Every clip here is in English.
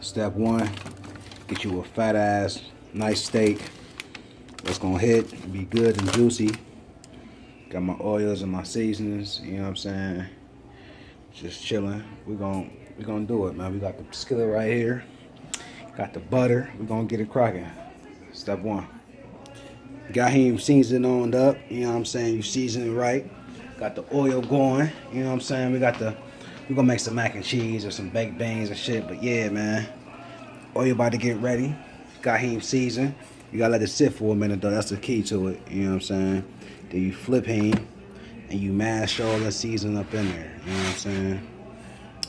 Step one, get you a fat ass, nice steak. It's gonna hit, be good and juicy. Got my oils and my seasonings, you know what I'm saying? Just chilling. We're gonna do it, man. We got the skillet right here. Got the butter. We're gonna get it cracking. Step one. Got him seasoned on up, you know what I'm saying? You season it right. Got the oil going, you know what I'm saying? We're gonna make some mac and cheese or some baked beans and shit, but yeah, man. Oil about to get ready. Got him seasoned. You gotta let it sit for a minute though, that's the key to it, you know what I'm saying? Then you flip him and you mash all the seasoning up in there, you know what I'm saying?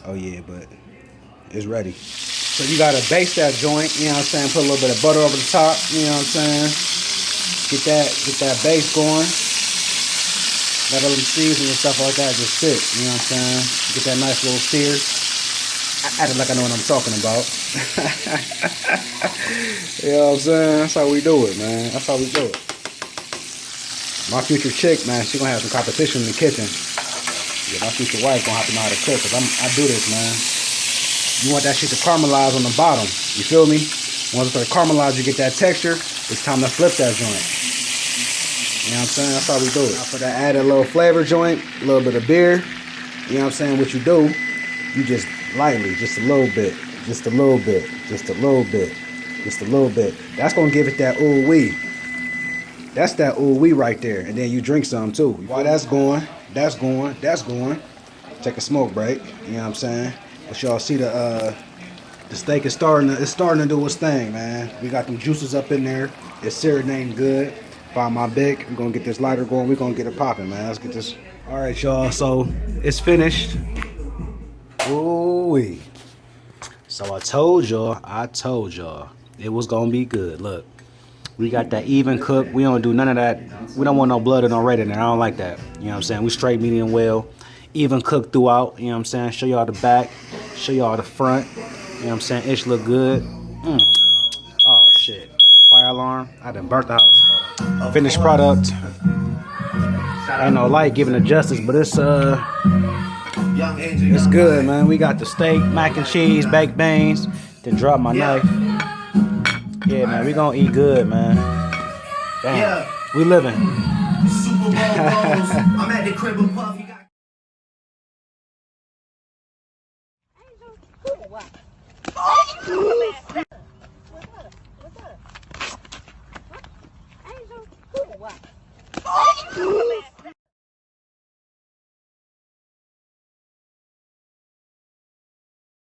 Oh yeah, but it's ready. So you gotta baste that joint, you know what I'm saying? Put a little bit of butter over the top, you know what I'm saying? Get that base going. Let them season and stuff like that just sit, you know what I'm saying? Get that nice little sear. I acted like I know what I'm talking about. You know what I'm saying? That's how we do it, man. That's how we do it. My future chick, man, she gonna have some competition in the kitchen. Yeah, my future wife gonna have to know how to cook, cause I do this, man. You want that shit to caramelize on the bottom. You feel me? Once it caramelize, you get that texture. It's time to flip that joint. You know what I'm saying? That's how we do it. Now for that added little flavor joint, a little bit of beer. You know what I'm saying? What you do, you just lightly, just a little bit, just a little bit, just a little bit, just a little bit. That's gonna give it that ooh wee. That's that ooh wee right there. And then you drink some too. While that's going, that's going, that's going. Take a smoke break. You know what I'm saying? But y'all see the steak is starting to do its thing, man. We got them juices up in there. It's serenading good. Found my Bic. We're gonna get this lighter going. We're gonna get it popping, man. Let's get this. All right, y'all. So it's finished. Ooh-wee. So I told y'all it was gonna be good. Look, we got that even cook. We don't do none of that. We don't want no blood or no red in there. I don't like that. You know what I'm saying? We straight medium well, even cooked throughout. You know what I'm saying? Show y'all the back, show y'all the front. You know what I'm saying? Ish look good. Oh shit. Fire alarm. I done burnt the house. Finished product. Ain't no light giving it justice, but it's good, man. We got the steak, mac and cheese, baked beans. Then drop my knife. Yeah, man, we gonna eat good, man. Damn, we living. Super Bowl I'm at the crib with Puff. You got Angel,